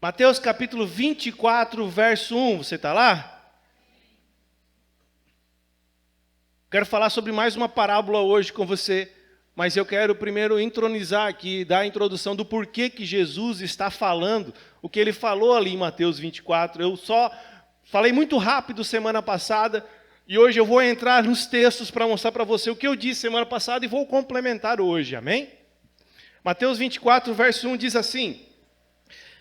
Mateus capítulo 24, verso 1, você está lá? Quero falar sobre mais uma parábola hoje com você, mas eu quero primeiro entronizar aqui, dar a introdução do porquê que Jesus está falando, o que ele falou ali em Mateus 24. Eu só falei muito rápido semana passada, e hoje eu vou entrar nos textos para mostrar para você o que eu disse semana passada e vou complementar hoje, amém? Mateus 24, verso 1 diz assim: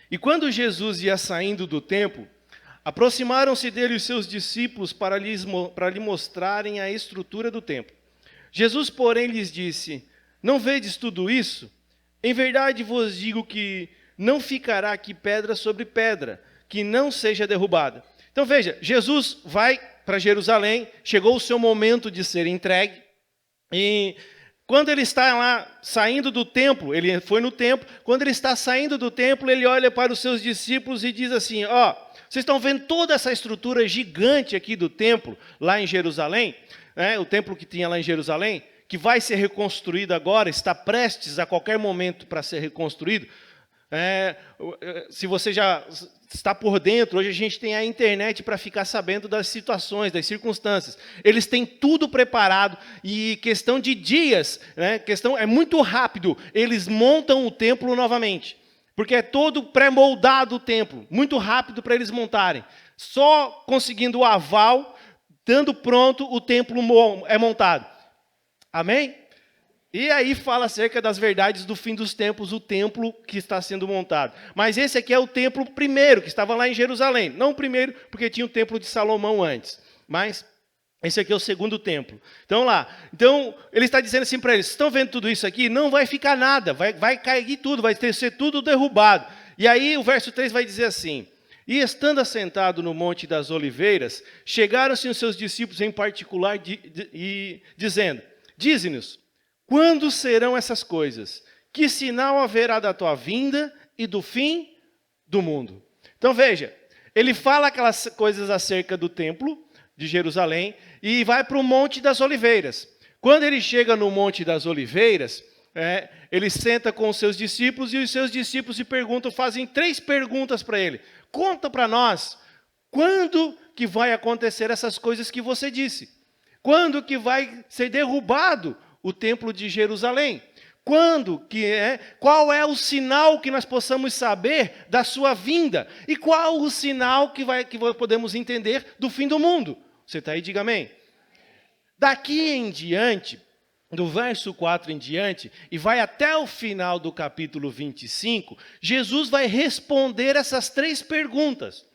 E quando Jesus ia saindo do templo, aproximaram-se dele os seus discípulos para lhe mostrarem a estrutura do templo. Jesus, porém, lhes disse: Não vedes tudo isso? Em verdade vos digo que não ficará aqui pedra sobre pedra, que não seja derrubada. Então veja, Jesus vai para Jerusalém, chegou o seu momento de ser entregue, e quando ele está lá saindo do templo, ele foi no templo, quando ele está saindo do templo, ele olha para os seus discípulos e diz assim: vocês estão vendo toda essa estrutura gigante aqui do templo, lá em Jerusalém, né? O templo que tinha lá em Jerusalém, que vai ser reconstruído agora, está prestes a qualquer momento para ser reconstruído. Se você já está por dentro, hoje a gente tem a internet para ficar sabendo das situações, das circunstâncias. Eles têm tudo preparado e questão de dias, né? É muito rápido, eles montam o templo novamente. Porque é todo pré-moldado o templo, muito rápido para eles montarem. Só conseguindo o aval, dando pronto, o templo é montado. Amém? E aí fala acerca das verdades do fim dos tempos, o templo que está sendo montado. Mas esse aqui é o templo primeiro, que estava lá em Jerusalém. Não o primeiro, porque tinha o templo de Salomão antes. Mas esse aqui é o segundo templo. Então ele está dizendo assim para eles: estão vendo tudo isso aqui? Não vai ficar nada, vai cair tudo, vai ser tudo derrubado. E aí o verso 3 vai dizer assim: E estando assentado no Monte das Oliveiras, chegaram-se os seus discípulos em particular dizendo: Dize-nos, quando serão essas coisas? Que sinal haverá da tua vinda e do fim do mundo? Então veja, ele fala aquelas coisas acerca do templo de Jerusalém e vai para o Monte das Oliveiras. Quando ele chega no Monte das Oliveiras, ele senta com os seus discípulos e os seus discípulos fazem 3 perguntas para ele. Conta para nós, quando que vai acontecer essas coisas que você disse? Quando que vai ser derrubado o templo de Jerusalém? Qual é o sinal que nós possamos saber da sua vinda? E qual o sinal que podemos entender do fim do mundo? Você está aí, diga amém. Daqui em diante, do verso 4 em diante, e vai até o final do capítulo 25, Jesus vai responder essas 3 perguntas.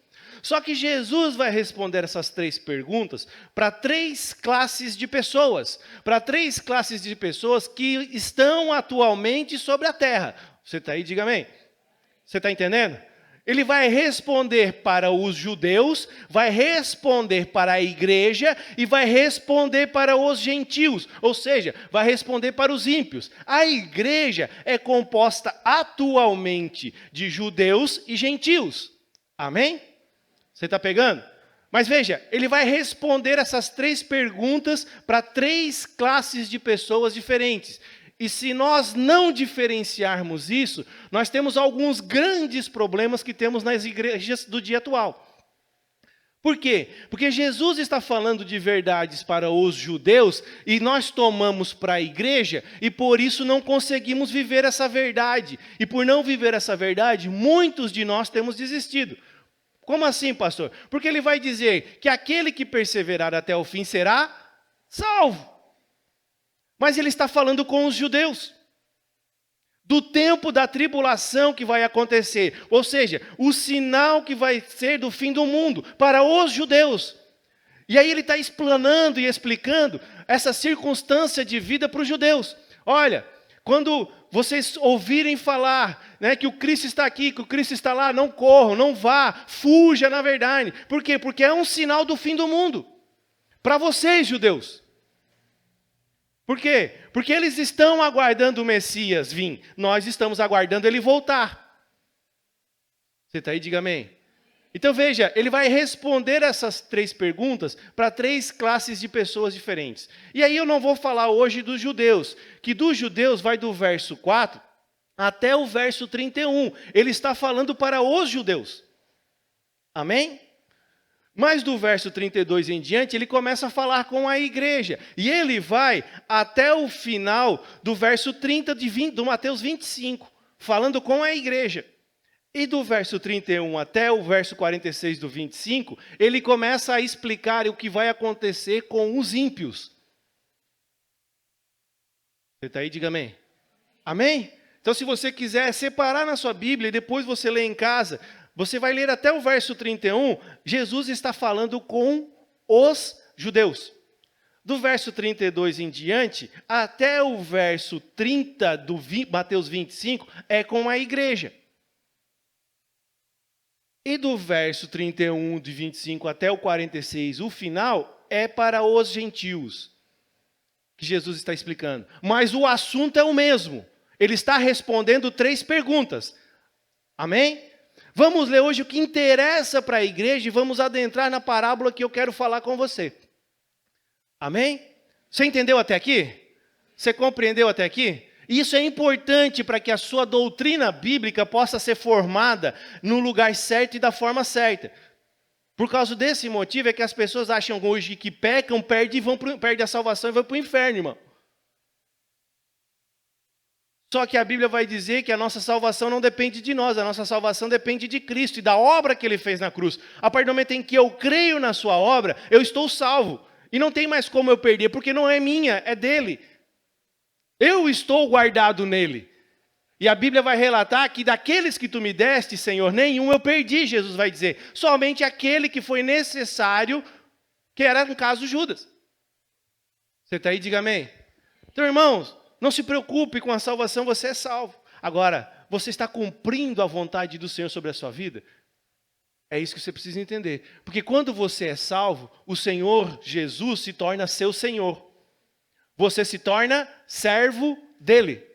Só que Jesus vai responder essas 3 perguntas para 3 classes de pessoas. Para 3 classes de pessoas que estão atualmente sobre a terra. Você está aí, diga amém. Você está entendendo? Ele vai responder para os judeus, vai responder para a igreja e vai responder para os gentios. Ou seja, vai responder para os ímpios. A igreja é composta atualmente de judeus e gentios. Amém? Você está pegando? Mas veja, ele vai responder essas 3 perguntas para 3 classes de pessoas diferentes. E se nós não diferenciarmos isso, nós temos alguns grandes problemas que temos nas igrejas do dia atual. Por quê? Porque Jesus está falando de verdades para os judeus e nós tomamos para a igreja e por isso não conseguimos viver essa verdade. E por não viver essa verdade, muitos de nós temos desistido. Como assim, pastor? Porque ele vai dizer que aquele que perseverar até o fim será salvo. Mas ele está falando com os judeus. Do tempo da tribulação que vai acontecer. Ou seja, o sinal que vai ser do fim do mundo para os judeus. E aí ele está explanando e explicando essa circunstância de vida para os judeus. Olha, quando vocês ouvirem falar, né, que o Cristo está aqui, que o Cristo está lá, não corram, não vá, fuja na verdade. Por quê? Porque é um sinal do fim do mundo. Para vocês, judeus. Por quê? Porque eles estão aguardando o Messias vir. Nós estamos aguardando ele voltar. Você está aí? Diga amém. Então veja, ele vai responder essas 3 perguntas para 3 classes de pessoas diferentes. E aí eu não vou falar hoje dos judeus, que dos judeus vai do verso 4 até o verso 31. Ele está falando para os judeus. Amém? Mas do verso 32 em diante, ele começa a falar com a igreja. E ele vai até o final do verso 30 do Mateus 25, falando com a igreja. E do verso 31 até o verso 46 do 25, ele começa a explicar o que vai acontecer com os ímpios. Você está aí? Diga amém. Amém? Então, se você quiser separar na sua Bíblia e depois você lê em casa, você vai ler até o verso 31, Jesus está falando com os judeus. Do verso 32 em diante, até o verso 30 do Mateus 25, é com a igreja. E do verso 31 de 25 até o 46, o final, é para os gentios, que Jesus está explicando. Mas o assunto é o mesmo. Ele está respondendo 3 perguntas. Amém? Vamos ler hoje o que interessa para a igreja e vamos adentrar na parábola que eu quero falar com você. Amém? Você entendeu até aqui? Você compreendeu até aqui? Isso é importante para que a sua doutrina bíblica possa ser formada no lugar certo e da forma certa. Por causa desse motivo é que as pessoas acham hoje que pecam, perdem a salvação e vão para o inferno, irmão. Só que a Bíblia vai dizer que a nossa salvação não depende de nós, a nossa salvação depende de Cristo e da obra que Ele fez na cruz. A partir do momento em que eu creio na sua obra, eu estou salvo. E não tem mais como eu perder, porque não é minha, é dele. Eu estou guardado nele. E a Bíblia vai relatar que daqueles que tu me deste, Senhor, nenhum eu perdi, Jesus vai dizer. Somente aquele que foi necessário, que era, no caso, Judas. Você está aí? Diga amém. Então, irmãos, não se preocupe com a salvação, você é salvo. Agora, você está cumprindo a vontade do Senhor sobre a sua vida? É isso que você precisa entender. Porque quando você é salvo, o Senhor Jesus se torna seu Senhor. Você se torna servo dele.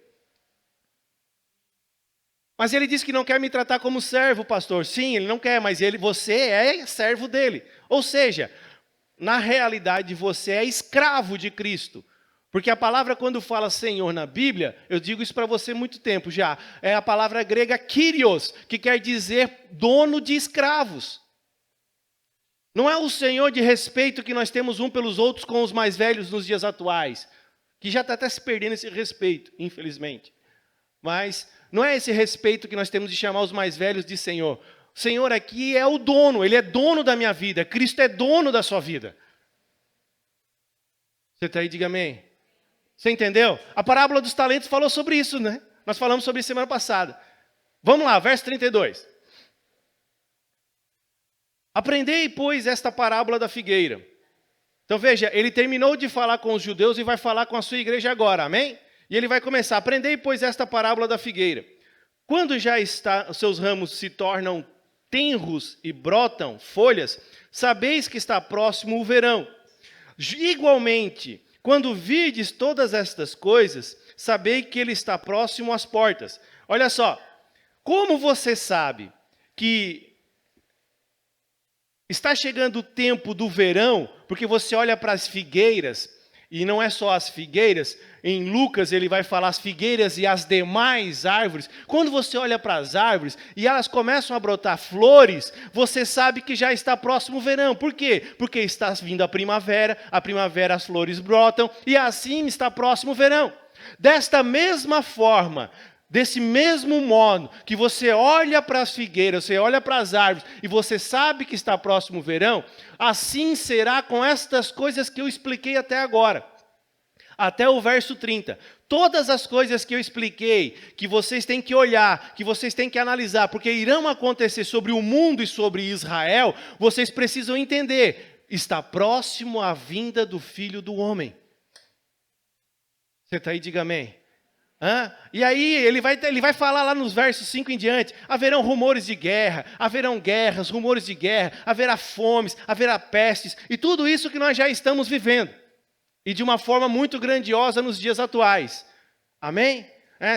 Mas ele diz que não quer me tratar como servo, pastor. Sim, ele não quer, mas você é servo dele. Ou seja, na realidade você é escravo de Cristo. Porque a palavra quando fala Senhor na Bíblia, eu digo isso para você há muito tempo já, é a palavra grega Kyrios, que quer dizer dono de escravos. Não é o Senhor de respeito que nós temos um pelos outros com os mais velhos nos dias atuais, que já está até se perdendo esse respeito, infelizmente. Mas não é esse respeito que nós temos de chamar os mais velhos de Senhor. O Senhor aqui é o dono, Ele é dono da minha vida, Cristo é dono da sua vida. Você está aí? Diga amém. Você entendeu? A parábola dos talentos falou sobre isso, né? Nós falamos sobre isso semana passada. Vamos lá, verso 32. Aprendei, pois, esta parábola da figueira. Então veja, ele terminou de falar com os judeus e vai falar com a sua igreja agora, amém? E ele vai começar, aprendei, pois, esta parábola da figueira. Quando já os seus ramos se tornam tenros e brotam folhas, sabeis que está próximo o verão. Igualmente, quando virdes todas estas coisas, sabei que ele está próximo às portas. Olha só, como você sabe que está chegando o tempo do verão, porque você olha para as figueiras, e não é só as figueiras, em Lucas ele vai falar as figueiras e as demais árvores. Quando você olha para as árvores e elas começam a brotar flores, você sabe que já está próximo o verão. Por quê? Porque está vindo a primavera as flores brotam, e assim está próximo o verão. Desta mesma forma, desse mesmo modo que você olha para as figueiras, você olha para as árvores e você sabe que está próximo o verão, assim será com estas coisas que eu expliquei até agora. Até o verso 30. Todas as coisas que eu expliquei, que vocês têm que olhar, que vocês têm que analisar, porque irão acontecer sobre o mundo e sobre Israel, vocês precisam entender. Está próximo a vinda do Filho do Homem. Você está aí? Diga amém. E aí ele vai falar lá nos versos 5 em diante, haverão rumores de guerra, haverão guerras, rumores de guerra, haverá fomes, haverá pestes, e tudo isso que nós já estamos vivendo, e de uma forma muito grandiosa nos dias atuais, amém?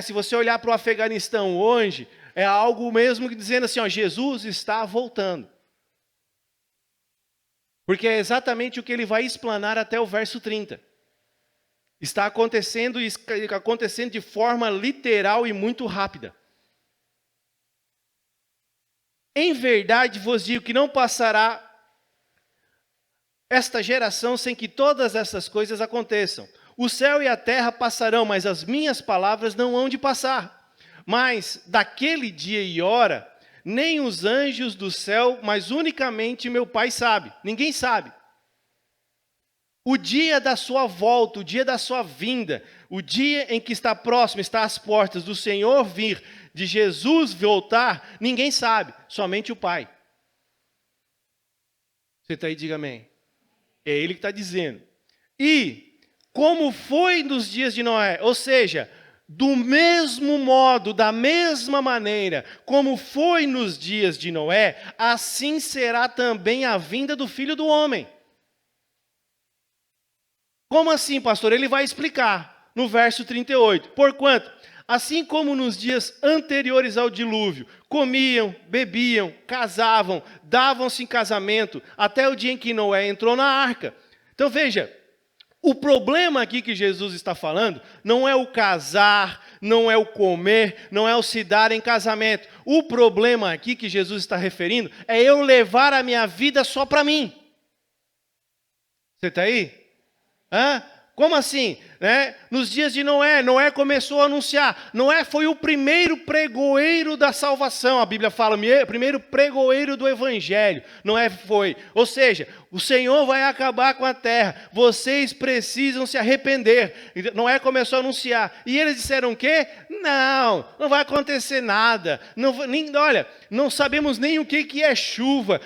Se você olhar para o Afeganistão hoje, é algo mesmo que dizendo assim, ó, Jesus está voltando, porque é exatamente o que ele vai explanar até o verso 30, Está acontecendo e acontecendo de forma literal e muito rápida. Em verdade vos digo que não passará esta geração sem que todas essas coisas aconteçam. O céu e a terra passarão, mas as minhas palavras não hão de passar. Mas daquele dia e hora, nem os anjos do céu, mas unicamente meu Pai sabe. Ninguém sabe. O dia da sua volta, o dia da sua vinda, o dia em que está próximo, está às portas do Senhor vir, de Jesus voltar, ninguém sabe, somente o Pai. Você está aí, diga amém. É Ele que está dizendo. E como foi nos dias de Noé, ou seja, do mesmo modo, da mesma maneira, como foi nos dias de Noé, assim será também a vinda do Filho do Homem. Como assim, pastor? Ele vai explicar no verso 38. Porquanto, assim como nos dias anteriores ao dilúvio, comiam, bebiam, casavam, davam-se em casamento, até o dia em que Noé entrou na arca. Então veja, o problema aqui que Jesus está falando não é o casar, não é o comer, não é o se dar em casamento. O problema aqui que Jesus está referindo é eu levar a minha vida só para mim. Você está aí? Hã? Como assim? Nos dias de Noé, Noé começou a anunciar. Noé foi o primeiro pregoeiro da salvação. A Bíblia fala, primeiro pregoeiro do evangelho. Noé foi. Ou seja, o Senhor vai acabar com a terra. Vocês precisam se arrepender. Noé começou a anunciar. E eles disseram o quê? Não vai acontecer nada. Olha, não sabemos nem o que é chuva.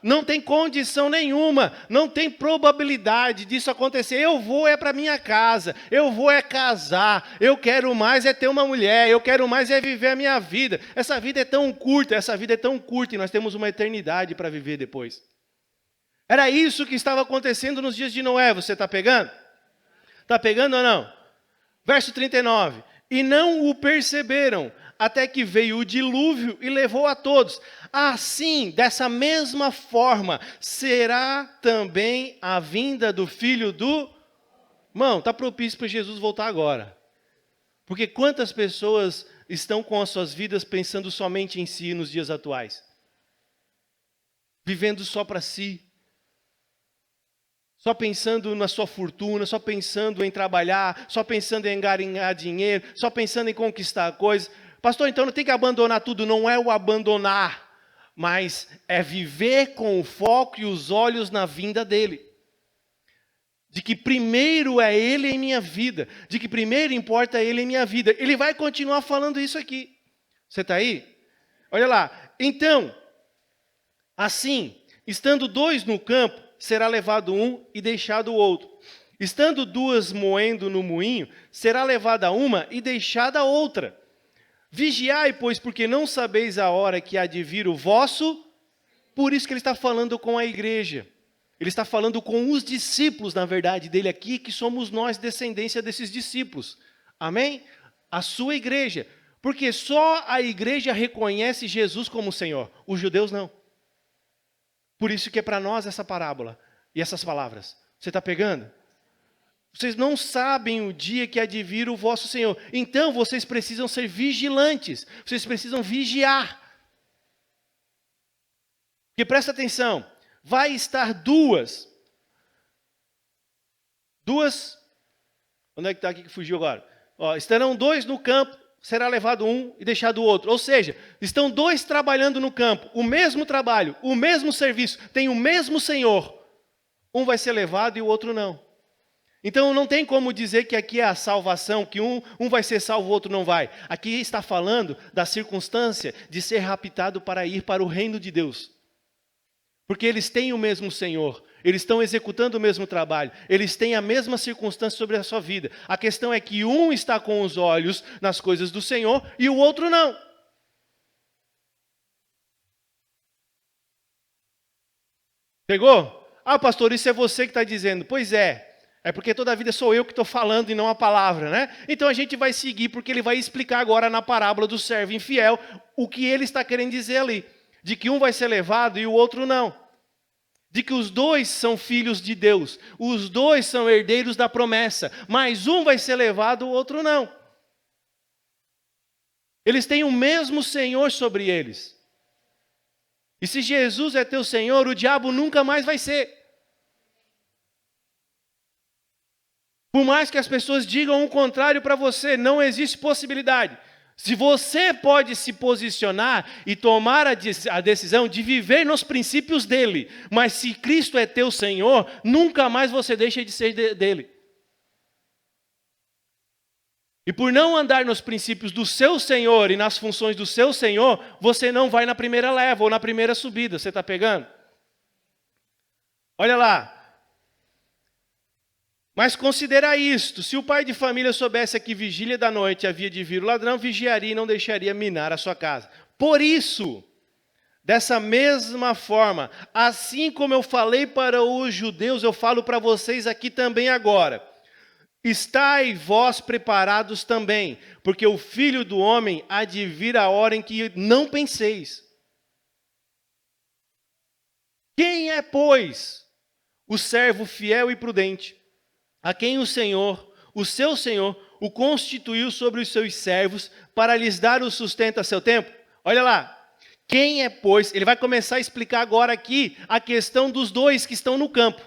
Não tem condição nenhuma. Não tem probabilidade disso acontecer. Eu vou para minha casa. Eu vou casar. Eu quero mais ter uma mulher. Eu quero mais viver a minha vida. Essa vida é tão curta. E nós temos uma eternidade para viver depois. Era isso que estava acontecendo nos dias de Noé. Você está pegando? Está pegando ou não? Verso 39. E não o perceberam, até que veio o dilúvio e levou a todos. Assim, dessa mesma forma, será também a vinda do Filho do... Irmão, está propício para Jesus voltar agora. Porque quantas pessoas estão com as suas vidas pensando somente em si nos dias atuais? Vivendo só para si. Só pensando na sua fortuna, só pensando em trabalhar, só pensando em ganhar dinheiro, só pensando em conquistar coisas. Pastor, então não tem que abandonar tudo. Não é o abandonar, mas é viver com o foco e os olhos na vinda dele. De que primeiro é ele em minha vida. De que primeiro importa ele em minha vida. Ele vai continuar falando isso aqui. Você está aí? Olha lá. Então, assim, estando dois no campo, será levado um e deixado o outro. Estando duas moendo no moinho, será levada uma e deixada a outra. Vigiai, pois, porque não sabeis a hora que há de vir o vosso... Por isso que ele está falando com a igreja. Ele está falando com os discípulos, na verdade, dele aqui, que somos nós, descendência desses discípulos. Amém? A sua igreja. Porque só a igreja reconhece Jesus como Senhor. Os judeus não. Por isso que é para nós essa parábola e essas palavras. Você está pegando? Vocês não sabem o dia que há de vir o vosso Senhor. Então vocês precisam ser vigilantes. Vocês precisam vigiar. Porque presta atenção. Vai estar duas. Onde é que está aqui que fugiu agora? Estarão dois no campo, será levado um e deixado o outro. Ou seja, estão dois trabalhando no campo, o mesmo trabalho, o mesmo serviço, tem o mesmo Senhor. Um vai ser levado e o outro não. Então não tem como dizer que aqui é a salvação, que um vai ser salvo, o outro não vai. Aqui está falando da circunstância de ser raptado para ir para o reino de Deus. Porque eles têm o mesmo Senhor, eles estão executando o mesmo trabalho, eles têm a mesma circunstância sobre a sua vida. A questão é que um está com os olhos nas coisas do Senhor e o outro não. Pegou? Ah, pastor, isso é você que está dizendo. Pois é. É porque toda a vida sou eu que estou falando e não a palavra, né? Então a gente vai seguir, porque ele vai explicar agora na parábola do servo infiel o que ele está querendo dizer ali. De que um vai ser levado e o outro não. de que os dois são filhos de Deus, os dois são herdeiros da promessa, mas um vai ser levado, o outro não. Eles têm o mesmo Senhor sobre eles. E se Jesus é teu Senhor, o diabo nunca mais vai ser. Por mais que as pessoas digam o contrário para você, não existe possibilidade. Se você pode se posicionar e tomar a decisão de viver nos princípios dele, mas se Cristo é teu Senhor, nunca mais você deixa de ser dele. E por não andar nos princípios do seu Senhor e nas funções do seu Senhor, você não vai na primeira leva ou na primeira subida. Você está pegando? Olha lá. Mas considera isto, se o pai de família soubesse que vigília da noite havia de vir o ladrão, vigiaria e não deixaria minar a sua casa. Por isso, dessa mesma forma, assim como eu falei para os judeus, eu falo para vocês aqui também agora. Estai vós preparados também, porque o Filho do Homem há de vir a hora em que não penseis. Quem é, pois, o servo fiel e prudente, a quem o Senhor, o seu Senhor, o constituiu sobre os seus servos para lhes dar o sustento a seu tempo? Olha lá. Quem é, pois, ele vai começar a explicar agora aqui a questão dos dois que estão no campo.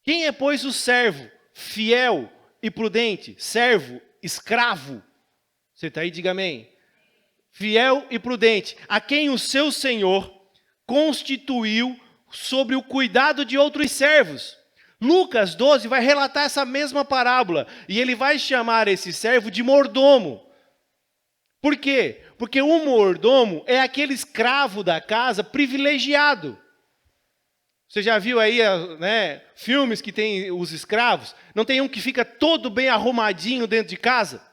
Quem é, pois, o servo fiel e prudente? Servo, escravo. Você está aí, diga amém. Fiel e prudente, a quem o seu Senhor constituiu sobre o cuidado de outros servos. Lucas 12 vai relatar essa mesma parábola, e ele vai chamar esse servo de mordomo. Por quê? Porque o mordomo é aquele escravo da casa privilegiado. Você já viu aí, né, filmes que tem os escravos? Não tem um que fica todo bem arrumadinho dentro de casa?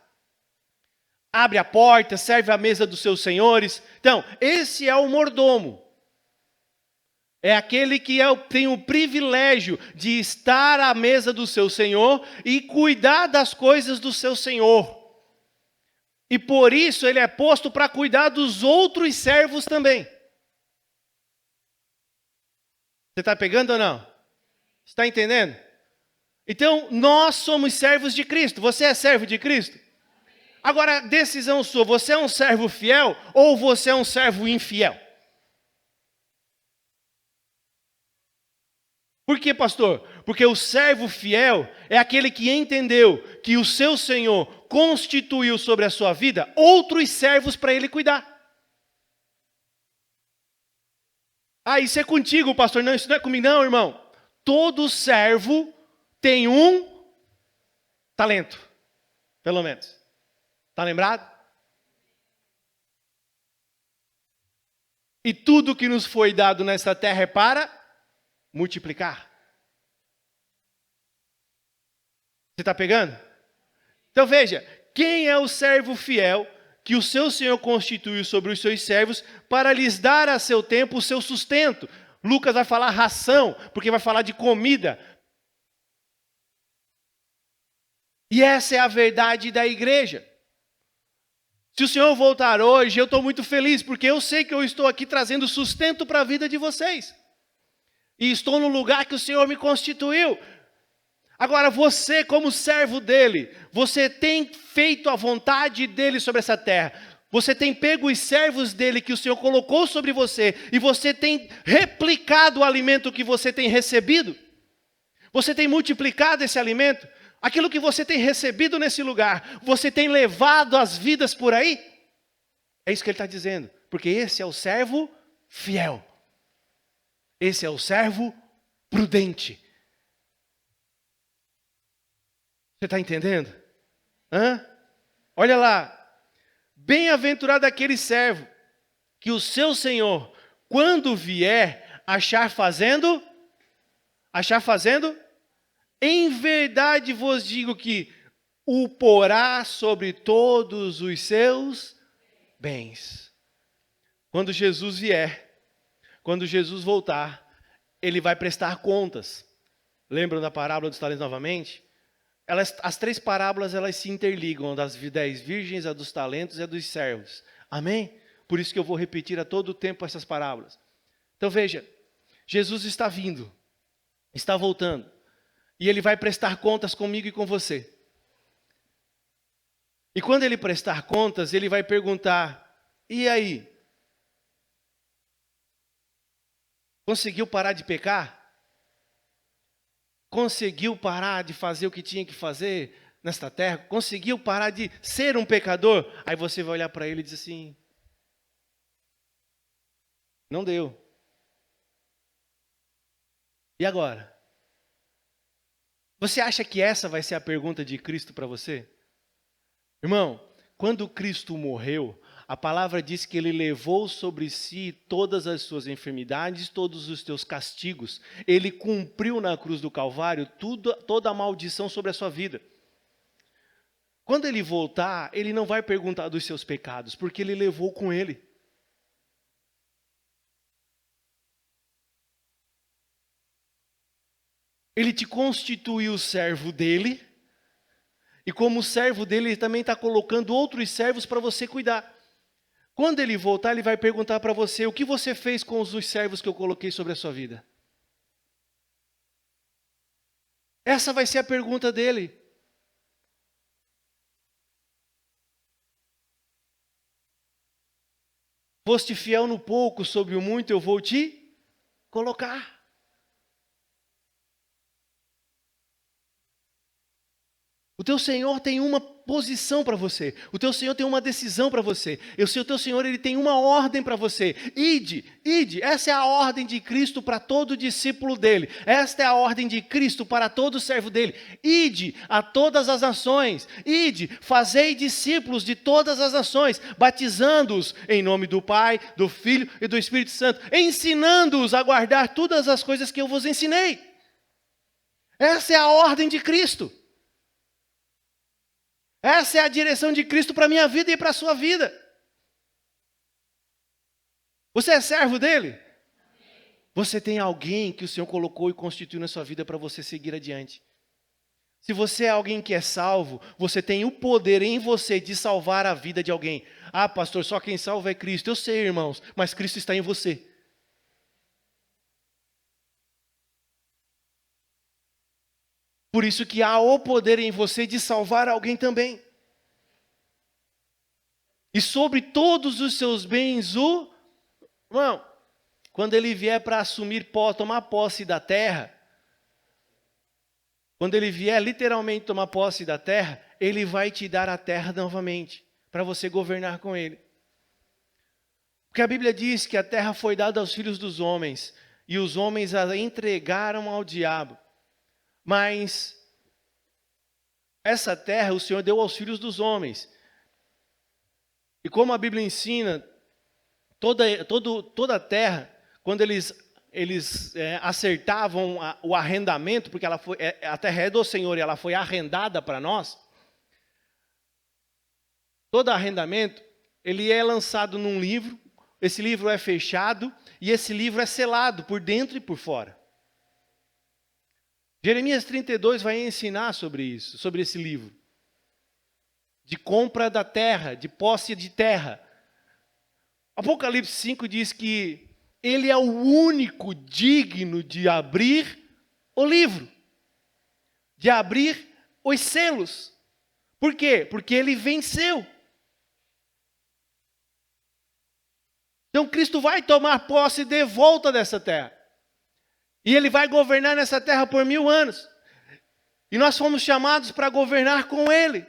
Abre a porta, serve a mesa dos seus senhores. Então, esse é o mordomo. É aquele que tem o privilégio de estar à mesa do seu Senhor e cuidar das coisas do seu Senhor. E por isso ele é posto para cuidar dos outros servos também. Você está pegando ou não? Você está entendendo? Então, nós somos servos de Cristo. Você é servo de Cristo? Agora, decisão sua, você é um servo fiel ou você é um servo infiel? Por quê, pastor? Porque o servo fiel é aquele que entendeu que o seu Senhor constituiu sobre a sua vida outros servos para ele cuidar. Ah, isso é contigo, pastor. Não, isso não é comigo, não, irmão. Todo servo tem um talento, pelo menos. Está lembrado? E tudo que nos foi dado nesta terra é para multiplicar. Você está pegando? Então veja, quem é o servo fiel que o seu Senhor constituiu sobre os seus servos para lhes dar a seu tempo o seu sustento? Lucas vai falar ração, porque vai falar de comida. E essa é a verdade da igreja. Se o Senhor voltar hoje, eu estou muito feliz, porque eu sei que eu estou aqui trazendo sustento para a vida de vocês. E estou no lugar que o Senhor me constituiu. Agora, você como servo dele, você tem feito a vontade dele sobre essa terra. Você tem pego os servos dele que o Senhor colocou sobre você, e você tem replicado o alimento que você tem recebido. Você tem multiplicado esse alimento. Aquilo que você tem recebido nesse lugar, você tem levado as vidas por aí? É isso que ele está dizendo. Porque esse é o servo fiel. Esse é o servo prudente. Você está entendendo? Olha lá. Bem-aventurado aquele servo que o seu Senhor, quando vier, achar fazendo, em verdade vos digo que o porá sobre todos os seus bens. Quando Jesus vier, quando Jesus voltar, ele vai prestar contas. Lembram da parábola dos talentos novamente? As três parábolas, elas se interligam, das 10 virgens, a dos talentos e a dos servos. Amém? Por isso que eu vou repetir a todo tempo essas parábolas. Então veja, Jesus está vindo, está voltando. E ele vai prestar contas comigo e com você. E quando ele prestar contas, ele vai perguntar: e aí? Conseguiu parar de pecar? Conseguiu parar de fazer o que tinha que fazer nesta terra? Conseguiu parar de ser um pecador? Aí você vai olhar para ele e dizer assim: não deu. E agora? Você acha que essa vai ser a pergunta de Cristo para você? Irmão, quando Cristo morreu, a palavra diz que ele levou sobre si todas as suas enfermidades, todos os teus castigos. Ele cumpriu na cruz do Calvário toda a maldição sobre a sua vida. Quando ele voltar, ele não vai perguntar dos seus pecados, porque ele levou com ele. Ele te constituiu servo dele, e como servo dele, ele também está colocando outros servos para você cuidar. Quando ele voltar, ele vai perguntar para você: o que você fez com os servos que eu coloquei sobre a sua vida? Essa vai ser a pergunta dele. Foste fiel no pouco, sobre o muito eu vou te colocar. O teu Senhor tem uma posição para você. O teu Senhor tem uma decisão para você. O teu Senhor, ele tem uma ordem para você. Ide, ide. Essa é a ordem de Cristo para todo discípulo dele. Esta é a ordem de Cristo para todo servo dele. Ide a todas as nações. Ide, fazei discípulos de todas as nações, batizando-os em nome do Pai, do Filho e do Espírito Santo, ensinando-os a guardar todas as coisas que eu vos ensinei. Essa é a ordem de Cristo. Essa é a direção de Cristo para a minha vida e para a sua vida. Você é servo dele? Você tem alguém que o Senhor colocou e constituiu na sua vida para você seguir adiante. Se você é alguém que é salvo, você tem o poder em você de salvar a vida de alguém. Ah, pastor, só quem salva é Cristo. Eu sei, irmãos, mas Cristo está em você. Por isso que há o poder em você de salvar alguém também. E sobre todos os seus bens, irmão, quando ele vier para tomar posse da terra, quando ele vier literalmente tomar posse da terra, ele vai te dar a terra novamente, para você governar com ele. Porque a Bíblia diz que a terra foi dada aos filhos dos homens, e os homens a entregaram ao diabo. Mas essa terra o Senhor deu aos filhos dos homens. E como a Bíblia ensina, toda a terra, quando eles acertavam o arrendamento, porque a terra é do Senhor e ela foi arrendada para nós, todo arrendamento, ele é lançado num livro, esse livro é fechado e esse livro é selado por dentro e por fora. Jeremias 32 vai ensinar sobre isso, sobre esse livro. De compra da terra, de posse de terra. Apocalipse 5 diz que ele é o único digno de abrir o livro. De abrir os selos. Por quê? Porque ele venceu. Então Cristo vai tomar posse de volta dessa terra. E ele vai governar nessa terra por 1000 anos. E nós fomos chamados para governar com ele.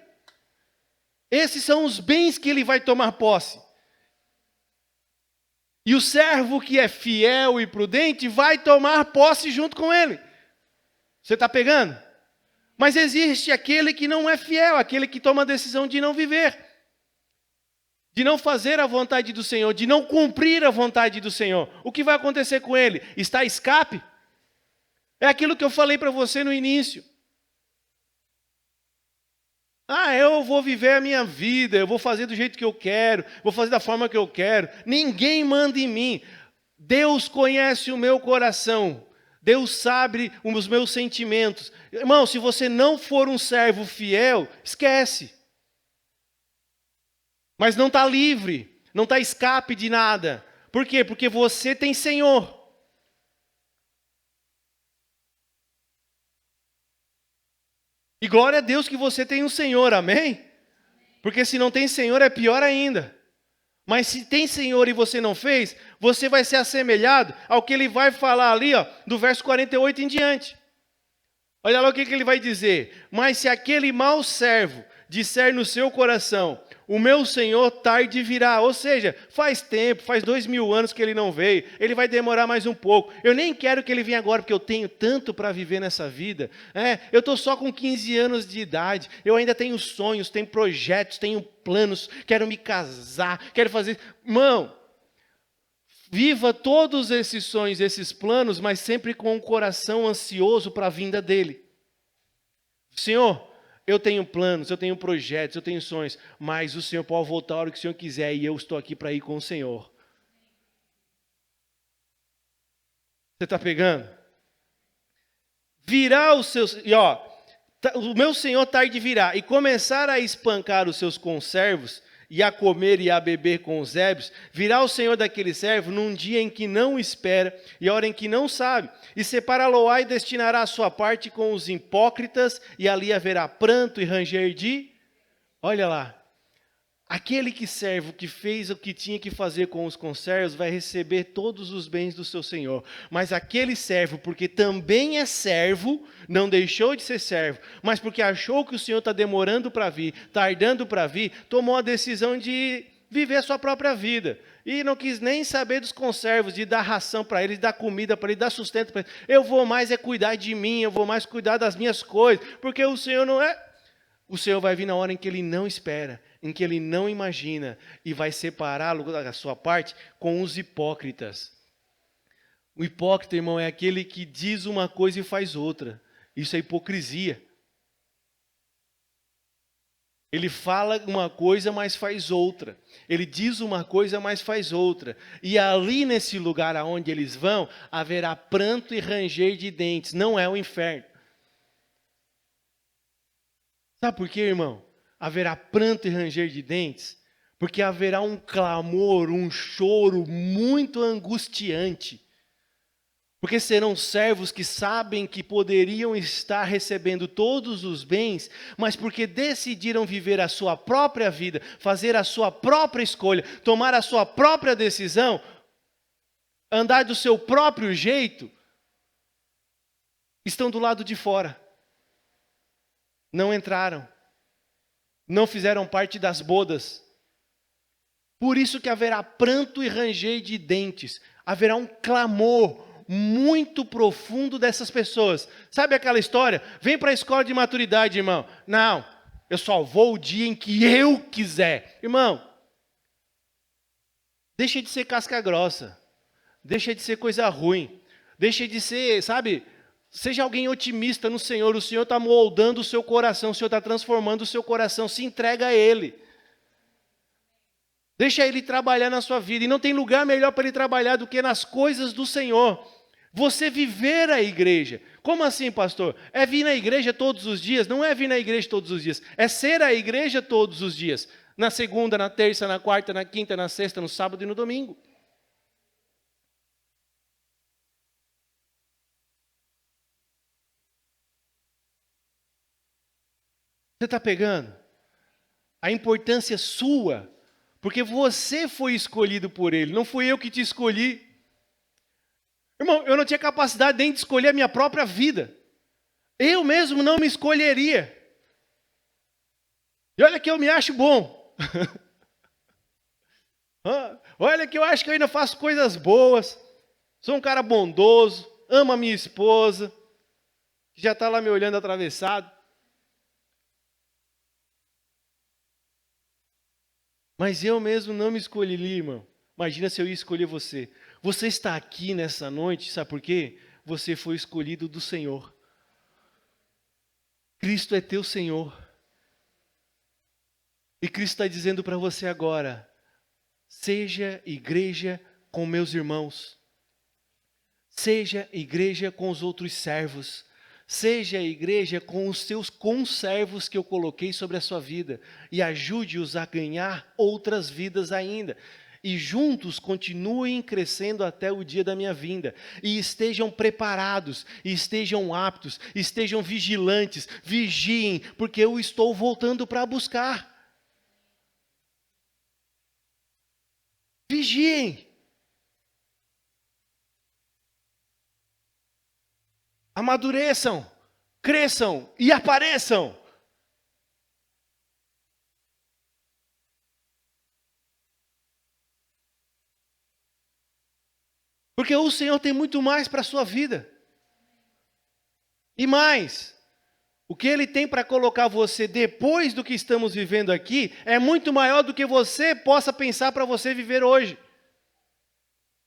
Esses são os bens que ele vai tomar posse. E o servo que é fiel e prudente vai tomar posse junto com ele. Você está pegando? Mas existe aquele que não é fiel, aquele que toma a decisão de não viver. De não fazer a vontade do Senhor, de não cumprir a vontade do Senhor. O que vai acontecer com ele? Está a escape? É aquilo que eu falei para você no início. Ah, eu vou viver a minha vida, eu vou fazer do jeito que eu quero, vou fazer da forma que eu quero. Ninguém manda em mim. Deus conhece o meu coração. Deus sabe os meus sentimentos. Irmão, se você não for um servo fiel, esquece. Mas não está livre, não está escape de nada. Por quê? Porque você tem Senhor. E glória a Deus que você tem um Senhor, amém? Porque se não tem Senhor é pior ainda. Mas se tem Senhor e você não fez, você vai ser assemelhado ao que ele vai falar ali, ó, do verso 48 em diante. Olha lá o que ele vai dizer. Mas se aquele mau servo disser no seu coração, o meu Senhor tarde virá. Ou seja, faz tempo, faz 2000 anos que ele não veio. Ele vai demorar mais um pouco. Eu nem quero que ele venha agora, porque eu tenho tanto para viver nessa vida. Eu estou só com 15 anos de idade. Eu ainda tenho sonhos, tenho projetos, tenho planos. Quero me casar, quero fazer... Irmão, viva todos esses sonhos, esses planos, mas sempre com um coração ansioso para a vinda dele. Senhor, eu tenho planos, eu tenho projetos, eu tenho sonhos, mas o Senhor pode voltar a hora que o Senhor quiser e eu estou aqui para ir com o Senhor. Você está pegando? Virá os seus... E ó, o meu Senhor tarde virá e começar a espancar os seus conservos e a comer e a beber com os ébrios, virá o Senhor daquele servo num dia em que não espera e hora em que não sabe, e separá-lo-á e destinará a sua parte com os hipócritas, e ali haverá pranto e ranger de... Olha lá, aquele que servo que fez o que tinha que fazer com os conservos vai receber todos os bens do seu Senhor. Mas aquele servo, porque também é servo, não deixou de ser servo, mas porque achou que o Senhor está demorando para vir, tardando para vir, tomou a decisão de viver a sua própria vida. E não quis nem saber dos conservos, de dar ração para eles, dar comida para eles, dar sustento para eles. Eu vou mais cuidar de mim, eu vou mais cuidar das minhas coisas, porque o Senhor não é... O Senhor vai vir na hora em que Ele não espera, em que Ele não imagina, e vai separá-lo da sua parte com os hipócritas. O hipócrita, irmão, é aquele que diz uma coisa e faz outra. Isso é hipocrisia. Ele fala uma coisa, mas faz outra. Ele diz uma coisa, mas faz outra. E ali nesse lugar aonde eles vão, haverá pranto e ranger de dentes. Não é o inferno. Sabe por quê, irmão? Haverá pranto e ranger de dentes? Porque haverá um clamor, um choro muito angustiante. Porque serão servos que sabem que poderiam estar recebendo todos os bens, mas porque decidiram viver a sua própria vida, fazer a sua própria escolha, tomar a sua própria decisão, andar do seu próprio jeito, estão do lado de fora. Não entraram, não fizeram parte das bodas. Por isso que haverá pranto e ranger de dentes, haverá um clamor muito profundo dessas pessoas. Sabe aquela história? Vem para a escola de maturidade, irmão. Não, eu só vou o dia em que eu quiser. Irmão, deixa de ser casca grossa, deixa de ser coisa ruim, deixa de ser, sabe... Seja alguém otimista no Senhor, o Senhor está moldando o seu coração, o Senhor está transformando o seu coração, se entrega a Ele. Deixa Ele trabalhar na sua vida, e não tem lugar melhor para Ele trabalhar do que nas coisas do Senhor. Você viver a igreja. Como assim, pastor? É vir na igreja todos os dias? Não é vir na igreja todos os dias, é ser a igreja todos os dias. Na segunda, na terça, na quarta, na quinta, na sexta, no sábado e no domingo. Você está pegando? A importância sua, porque você foi escolhido por Ele, não fui eu que te escolhi. Irmão, eu não tinha capacidade nem de escolher a minha própria vida. Eu mesmo não me escolheria. E olha que eu me acho bom. Olha que eu acho que eu ainda faço coisas boas. Sou um cara bondoso, amo a minha esposa, que já está lá me olhando atravessado. Mas eu mesmo não me escolhi, irmão. Imagina se eu ia escolher você. Você está aqui nessa noite, sabe por quê? Você foi escolhido do Senhor. Cristo é teu Senhor. E Cristo está dizendo para você agora, seja igreja com meus irmãos. Seja igreja com os outros servos. Seja igreja com os seus conservos que eu coloquei sobre a sua vida. E ajude-os a ganhar outras vidas ainda. e juntos continuem crescendo até o dia da minha vinda. E estejam preparados, e estejam aptos, estejam vigilantes, vigiem, porque eu estou voltando para buscar. Vigiem. Amadureçam, cresçam e apareçam. Porque o Senhor tem muito mais para a sua vida. E mais, o que Ele tem para colocar você depois do que estamos vivendo aqui é muito maior do que você possa pensar para você viver hoje.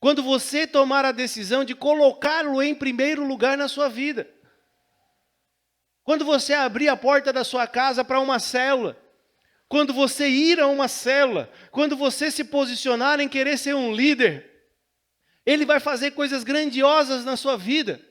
Quando você tomar a decisão de colocá-lo em primeiro lugar na sua vida. Quando você abrir a porta da sua casa para uma célula. Quando você ir a uma célula. Quando você se posicionar em querer ser um líder. Ele vai fazer coisas grandiosas na sua vida.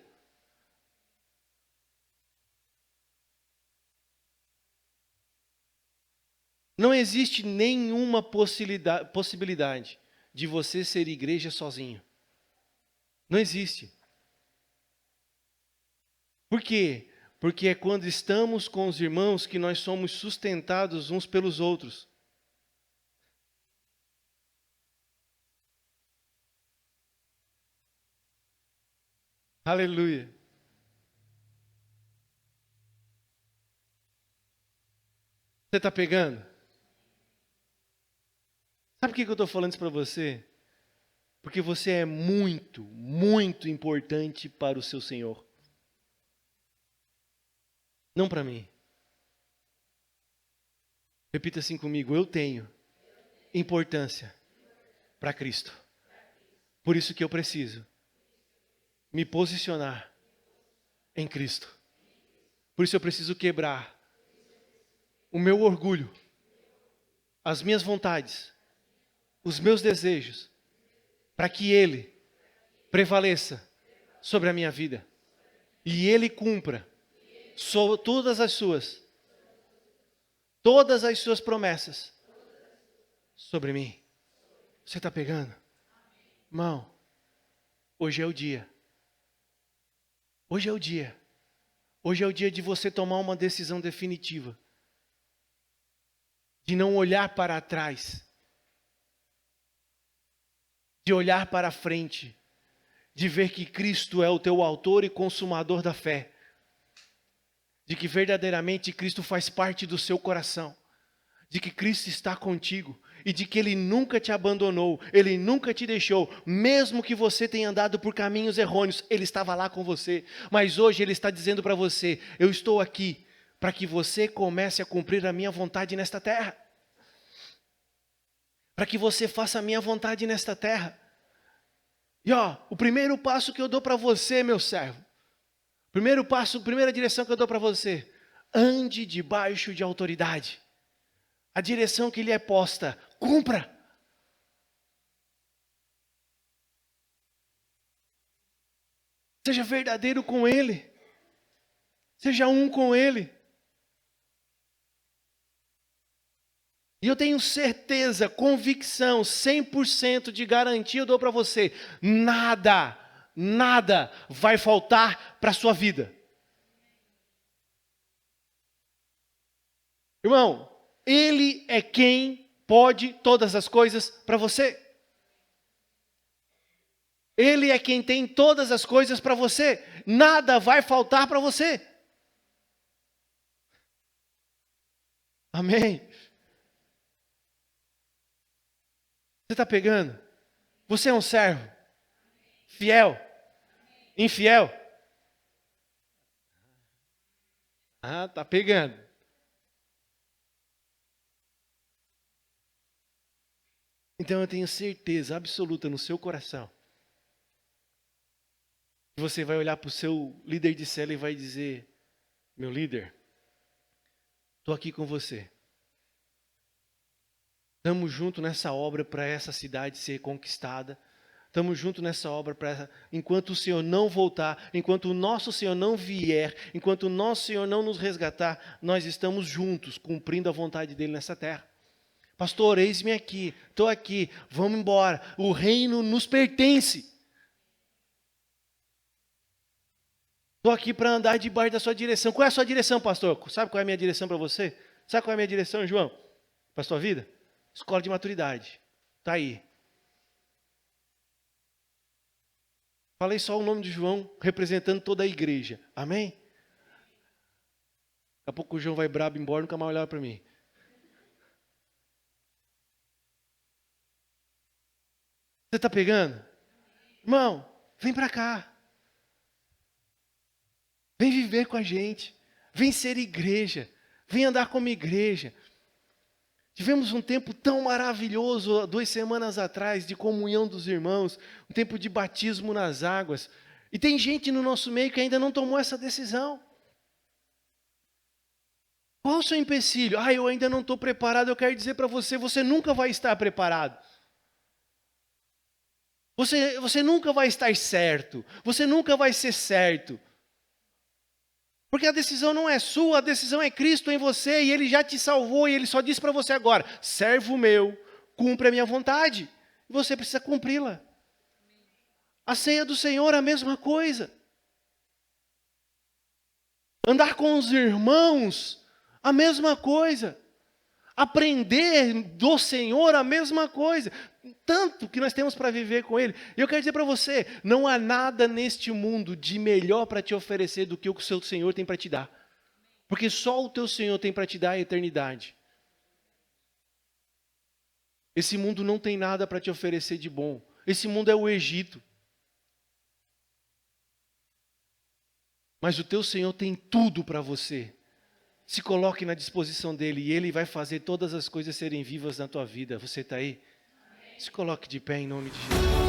Não existe nenhuma possibilidade de você ser igreja sozinho. Não existe. Por quê? Porque é quando estamos com os irmãos que nós somos sustentados uns pelos outros. Aleluia. Você está pegando? Sabe por que eu estou falando isso para você? Porque você é muito, muito importante para o seu Senhor. Não para mim. Repita assim comigo, eu tenho importância para Cristo. Por isso que eu preciso me posicionar em Cristo. Por isso eu preciso quebrar o meu orgulho, as minhas vontades, os meus desejos, para que Ele prevaleça sobre a minha vida. E Ele cumpra todas as suas promessas sobre mim. Você está pegando? Irmão, hoje é o dia. Hoje é o dia. Hoje é o dia de você tomar uma decisão definitiva. De não olhar para trás. De olhar para frente. De ver que Cristo é o teu autor e consumador da fé. De que verdadeiramente Cristo faz parte do seu coração. De que Cristo está contigo. E de que Ele nunca te abandonou. Ele nunca te deixou. Mesmo que você tenha andado por caminhos errôneos. Ele estava lá com você. Mas hoje Ele está dizendo para você. Eu estou aqui para que você comece a cumprir a minha vontade nesta terra. Para que você faça a minha vontade nesta terra. E o primeiro passo que eu dou para você, meu servo. Primeiro passo, primeira direção que eu dou para você. Ande debaixo de autoridade. A direção que lhe é posta, cumpra. Seja verdadeiro com Ele. Seja um com Ele. E eu tenho certeza, convicção, 100% de garantia eu dou para você. Nada vai faltar para a sua vida. Irmão, Ele é quem pode todas as coisas para você. Ele é quem tem todas as coisas para você. Nada vai faltar para você. Amém? Você está pegando? Você é um servo? Fiel? Infiel? Tá pegando. Então eu tenho certeza absoluta no seu coração que você vai olhar para o seu líder de célula e vai dizer: meu líder, estou aqui com você. Estamos juntos nessa obra para essa cidade ser conquistada. Estamos juntos nessa obra para, enquanto o Senhor não voltar, enquanto o nosso Senhor não vier, enquanto o nosso Senhor não nos resgatar, nós estamos juntos, cumprindo a vontade dEle nessa terra. Pastor, eis-me aqui, estou aqui, vamos embora. O reino nos pertence. Estou aqui para andar debaixo da sua direção. Qual é a sua direção, pastor? Sabe qual é a minha direção para você? Sabe qual é a minha direção, João? Para a sua vida? Escola de maturidade. Está aí. Falei só o nome de João, representando toda a igreja. Amém? Daqui a pouco o João vai brabo embora, nunca mais olhar para mim. Você está pegando? Irmão, vem para cá. Vem viver com a gente. Vem ser igreja. Vem andar como igreja. Tivemos um tempo tão maravilhoso 2 semanas atrás de comunhão dos irmãos, um tempo de batismo nas águas. E tem gente no nosso meio que ainda não tomou essa decisão. Qual o seu empecilho? Eu ainda não estou preparado. Eu quero dizer para você, você nunca vai estar preparado. Você nunca vai estar certo. Você nunca vai ser certo. Porque a decisão não é sua, a decisão é Cristo em você, e Ele já te salvou, e Ele só disse para você agora, servo meu, cumpre a minha vontade. E você precisa cumpri-la. A ceia do Senhor é a mesma coisa. Andar com os irmãos, a mesma coisa. Aprender do Senhor, a mesma coisa. Tanto que nós temos para viver com Ele. E eu quero dizer para você, não há nada neste mundo de melhor para te oferecer do que o seu Senhor tem para te dar. Porque só o teu Senhor tem para te dar a eternidade. Esse mundo não tem nada para te oferecer de bom. Esse mundo é o Egito. Mas o teu Senhor tem tudo para você. Se coloque na disposição dEle e Ele vai fazer todas as coisas serem vivas na tua vida. Você está aí? Se coloque de pé em nome de Jesus.